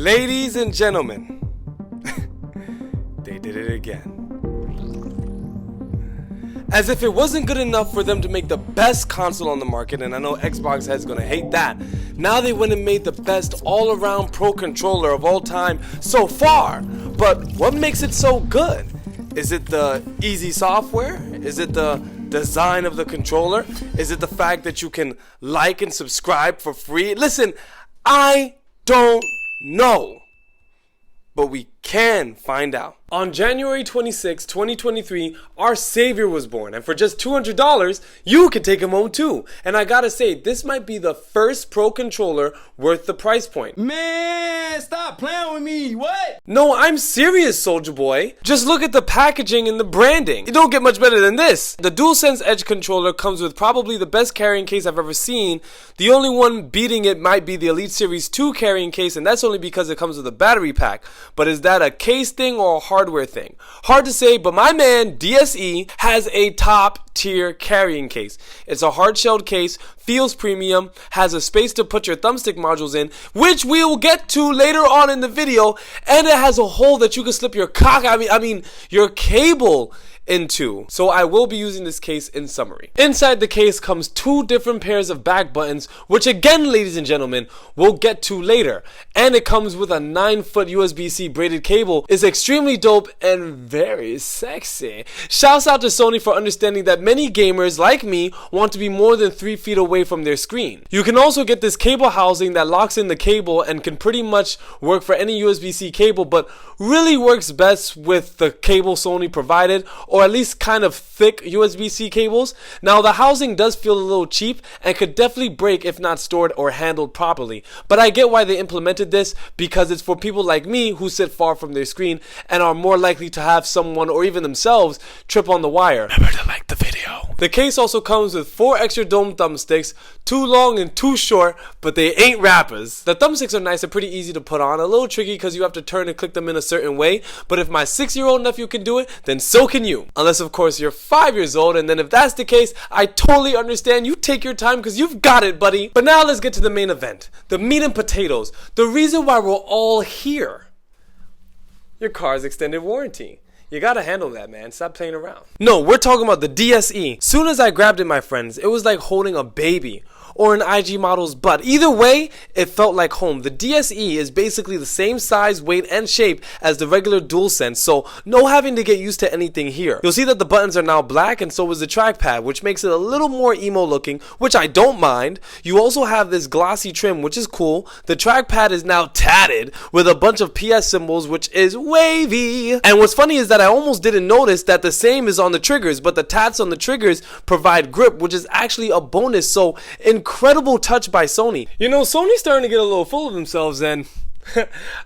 Ladies and gentlemen, they did it again. As if it wasn't good enough for them to make the best console on the market, and I know Xbox head's gonna hate that, now they went and made the best all-around pro controller of all time so far. But what makes it so good? Is it the easy software? Is it the design of the controller? Is it the fact that you can like and subscribe for free? Listen, I don't know, but we can find out. On January 26, 2023, our savior was born, and for just $200, you can take him home too. And I gotta say, this might be the first pro controller worth the price point. Man, stop playing with me, what? No, I'm serious, soldier boy. Just look at the packaging and the branding. You don't get much better than this. The DualSense Edge controller comes with probably the best carrying case I've ever seen. The only one beating it might be the Elite Series 2 carrying case, and that's only because it comes with a battery pack. But is that a case thing or a hardware thing? Hard to say, but my man DSE has a top tier carrying case. It's a hard-shelled case, feels premium, has a space to put your thumbstick modules in, which we will get to later on in the video, and it has a hole that you can slip your your cable into. So I will be using this case in summary. Inside the case comes two different pairs of back buttons, which again, ladies and gentlemen, we'll get to later. And it comes with a 9-foot USB-C braided cable. It's extremely dope and very sexy. Shouts out to Sony for understanding that many gamers like me want to be more than 3 feet away from their screen. You can also get this cable housing that locks in the cable and can pretty much work for any USB-C cable, but really works best with the cable Sony provided, or at least kind of thick USB-C cables. Now the housing does feel a little cheap and could definitely break if not stored or handled properly, but I get why they implemented this, because it's for people like me who sit far from their screen and are more likely to have someone or even themselves trip on the wire. Remember to like the video. The case also comes with 4 extra dome thumbsticks, 2 long and 2 short, but they ain't rappers. The thumbsticks are nice and pretty easy to put on, a little tricky because you have to turn and click them in a certain way, but if my 6-year-old nephew can do it, then so can you. Unless of course you're 5 years old, and then if that's the case, I totally understand. You take your time because you've got it, buddy. But now let's get to the main event, the meat and potatoes, the reason why we're all here. Your car's extended warranty. You gotta handle that, man. Stop playing around. No, we're talking about the DSE. Soon as I grabbed it, my friends, it was like holding a baby or an IG model's butt. Either way, it felt like home. The DSE is basically the same size, weight, and shape as the regular DualSense, so no having to get used to anything here. You'll see that the buttons are now black, and so is the trackpad, which makes it a little more emo looking, which I don't mind. You also have this glossy trim, which is cool. The trackpad is now tatted with a bunch of PS symbols, which is wavy. And what's funny is that I almost didn't notice that the same is on the triggers, but the tats on the triggers provide grip, which is actually a bonus, so incredible touch by Sony. You know, Sony's starting to get a little full of themselves, and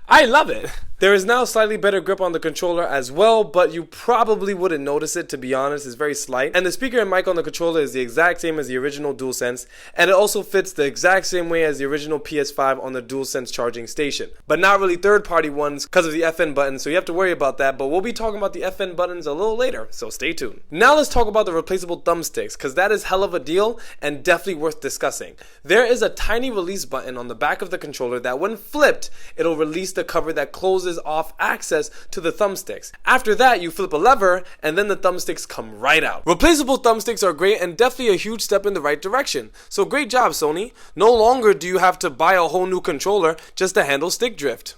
I love it. There is now slightly better grip on the controller as well, but you probably wouldn't notice it, to be honest. It's very slight. And the speaker and mic on the controller is the exact same as the original DualSense, and it also fits the exact same way as the original PS5 on the DualSense charging station. But not really third-party ones because of the FN button, so you have to worry about that, but we'll be talking about the FN buttons a little later, so stay tuned. Now let's talk about the replaceable thumbsticks, because that is hell of a deal and definitely worth discussing. There is a tiny release button on the back of the controller that when flipped, it'll release the cover that closes off access to the thumbsticks. After that, you flip a lever and then the thumbsticks come right out. Replaceable thumbsticks are great and definitely a huge step in the right direction. So great job, Sony. No longer do you have to buy a whole new controller just to handle stick drift.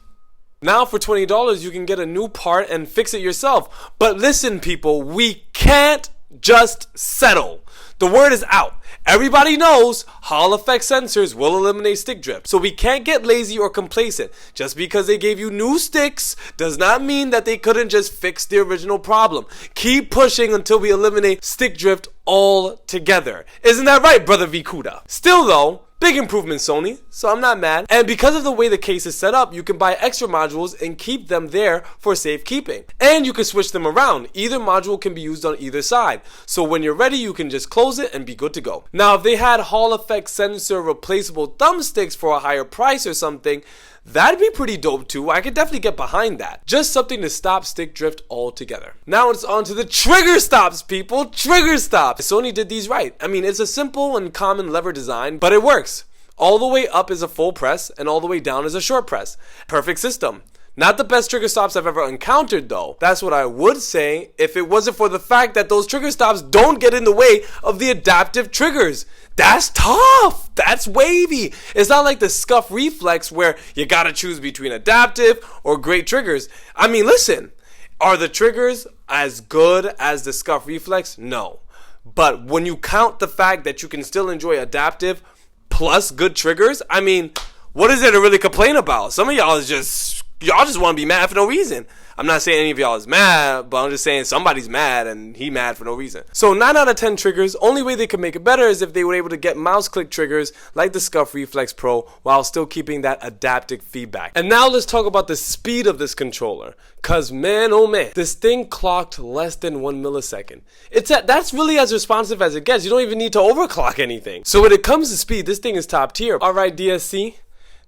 Now for $20 you can get a new part and fix it yourself. But listen people, we can't just settle. The word is out. Everybody knows Hall effect sensors will eliminate stick drift, so we can't get lazy or complacent. Just because they gave you new sticks does not mean that they couldn't just fix the original problem. Keep pushing until we eliminate stick drift altogether. Isn't that right, brother Vikuda? Still though, big improvement, Sony, so I'm not mad. And because of the way the case is set up, you can buy extra modules and keep them there for safekeeping. And you can switch them around. Either module can be used on either side. So when you're ready, you can just close it and be good to go. Now, if they had Hall effect sensor replaceable thumbsticks for a higher price or something, that'd be pretty dope too. I could definitely get behind that. Just something to stop stick drift altogether. Now it's on to the trigger stops, people. Trigger stops. Sony did these right. I mean, it's a simple and common lever design, but it works. All the way up is a full press, and all the way down is a short press. Perfect system. Not the best trigger stops I've ever encountered though. That's what I would say if it wasn't for the fact that those trigger stops don't get in the way of the adaptive triggers. That's tough. That's wavy. It's not like the scuff reflex where you gotta choose between adaptive or great triggers. I mean, listen, are the triggers as good as the scuff reflex? No. But when you count the fact that you can still enjoy adaptive plus good triggers, I mean, what is there to really complain about? Some of y'all just want to be mad for no reason. I'm not saying any of y'all is mad, but I'm just saying somebody's mad and he mad for no reason. So 9 out of 10 triggers, only way they could make it better is if they were able to get mouse click triggers like the Scuff Reflex Pro while still keeping that adaptive feedback. And now let's talk about the speed of this controller. Cause man, oh man, this thing clocked less than 1 millisecond. That's really as responsive as it gets. You don't even need to overclock anything. So when it comes to speed, this thing is top tier. Alright DSC,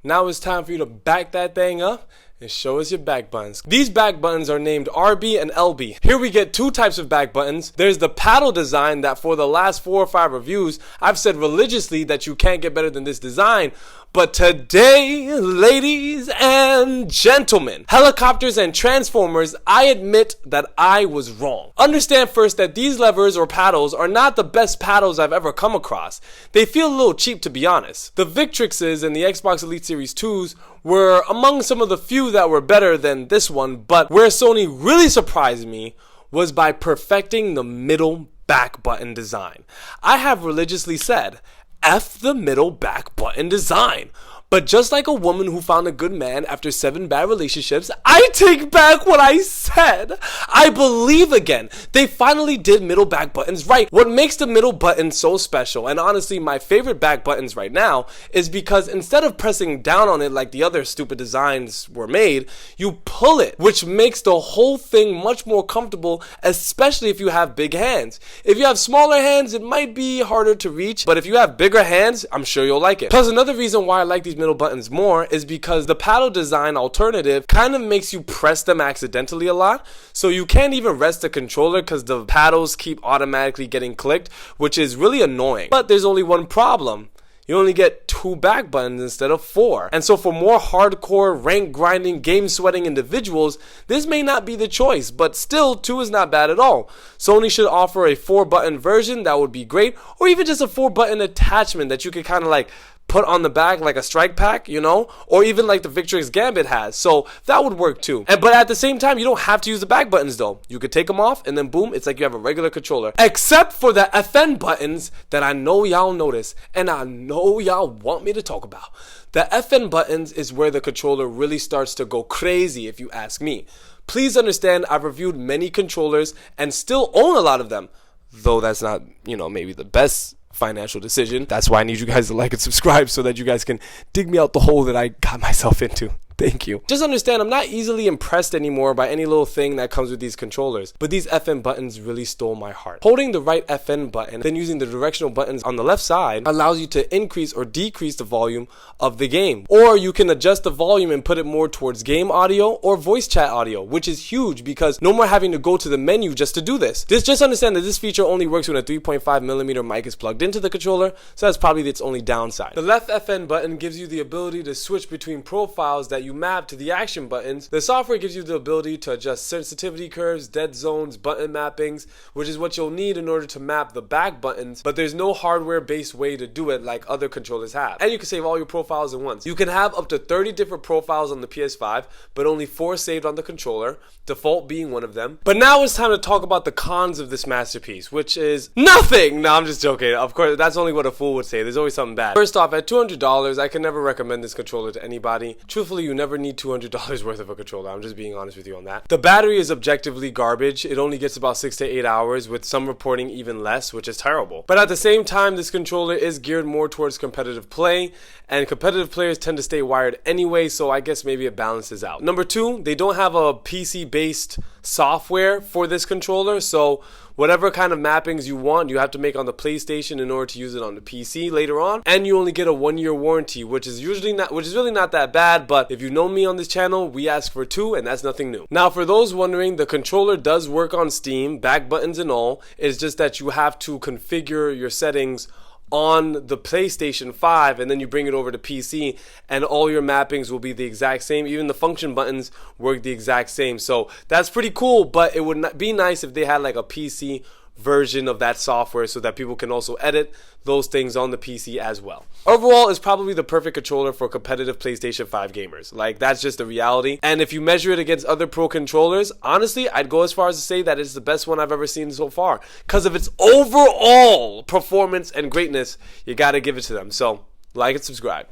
now it's time for you to back that thing up and show us your back buttons. These back buttons are named RB and LB. Here we get two types of back buttons. There's the paddle design that for the last 4 or 5 reviews, I've said religiously that you can't get better than this design. But today, ladies and gentlemen, helicopters and transformers, I admit that I was wrong. Understand first that these levers or paddles are not the best paddles I've ever come across. They feel a little cheap, to be honest. The Victrixes and the Xbox Elite Series 2s were among some of the few that were better than this one, but where Sony really surprised me was by perfecting the middle back button design. I have religiously said, F the middle back button design. But just like a woman who found a good man after 7 bad relationships, I take back what I said. I believe again. They finally did middle back buttons right. What makes the middle button so special, and honestly my favorite back buttons right now, is because instead of pressing down on it like the other stupid designs were made, you pull it, which makes the whole thing much more comfortable, especially if you have big hands. If you have smaller hands, it might be harder to reach, but if you have bigger hands, I'm sure you'll like it. Plus, another reason why I like these middle buttons more is because the paddle design alternative kind of makes you press them accidentally a lot, so you can't even rest the controller because the paddles keep automatically getting clicked, which is really annoying. But there's only one problem. You only get 2 back buttons instead of 4. And so for more hardcore, rank grinding, game sweating individuals, this may not be the choice, but still 2 is not bad at all. Sony should offer a 4 button version, that would be great, or even just a 4 button attachment that you could kind of like put on the back like a strike pack, you know, or even like the Victrix Gambit has. So that would work too. But at the same time, you don't have to use the back buttons though. You could take them off and then boom, it's like you have a regular controller. Except for the FN buttons that I know y'all notice and I know y'all want me to talk about. The FN buttons is where the controller really starts to go crazy if you ask me. Please understand, I've reviewed many controllers and still own a lot of them. Though that's not, you know, maybe the best financial decision. That's why I need you guys to like and subscribe so that you guys can dig me out the hole that I got myself into. Thank you. Just understand, I'm not easily impressed anymore by any little thing that comes with these controllers, but these FN buttons really stole my heart. Holding the right FN button, then using the directional buttons on the left side allows you to increase or decrease the volume of the game. Or you can adjust the volume and put it more towards game audio or voice chat audio, which is huge because no more having to go to the menu just to do this. Just understand that this feature only works when a 3.5mm mic is plugged into the controller, so that's probably its only downside. The left FN button gives you the ability to switch between profiles that you map to the action buttons. The software gives you the ability to adjust sensitivity curves, dead zones, button mappings, which is what you'll need in order to map the back buttons, but there's no hardware based way to do it like other controllers have. And you can save all your profiles at once. You can have up to 30 different profiles on the PS5, but only 4 saved on the controller, default being one of them. But now it's time to talk about the cons of this masterpiece, which is nothing! No, I'm just joking. Of course, that's only what a fool would say. There's always something bad. First off, at $200, I can never recommend this controller to anybody. Truthfully, you never need $200 worth of a controller. I'm just being honest with you on that. The battery is objectively garbage. It only gets about 6 to 8 hours, with some reporting even less, which is terrible. But at the same time, this controller is geared more towards competitive play, and competitive players tend to stay wired anyway, so I guess maybe it balances out. Number 2, they don't have a PC-based software for this controller, so whatever kind of mappings you want, you have to make on the PlayStation in order to use it on the PC later on. And you only get a 1-year warranty, which is really not that bad, but if you know me on this channel, we ask for 2, and that's nothing new. Now, for those wondering, the controller does work on Steam, back buttons and all. It's just that you have to configure your settings on the PlayStation 5 and then you bring it over to PC and all your mappings will be the exact same. Even the function buttons work the exact same. So that's pretty cool, but it would be nice if they had like a PC version of that software so that people can also edit those things on the PC as well. Overall, it's probably the perfect controller for competitive PlayStation 5 gamers. Like, that's just the reality. And if you measure it against other pro controllers, honestly, I'd go as far as to say that it's the best one I've ever seen so far. Because of its overall performance and greatness, you gotta give it to them. So, like and subscribe.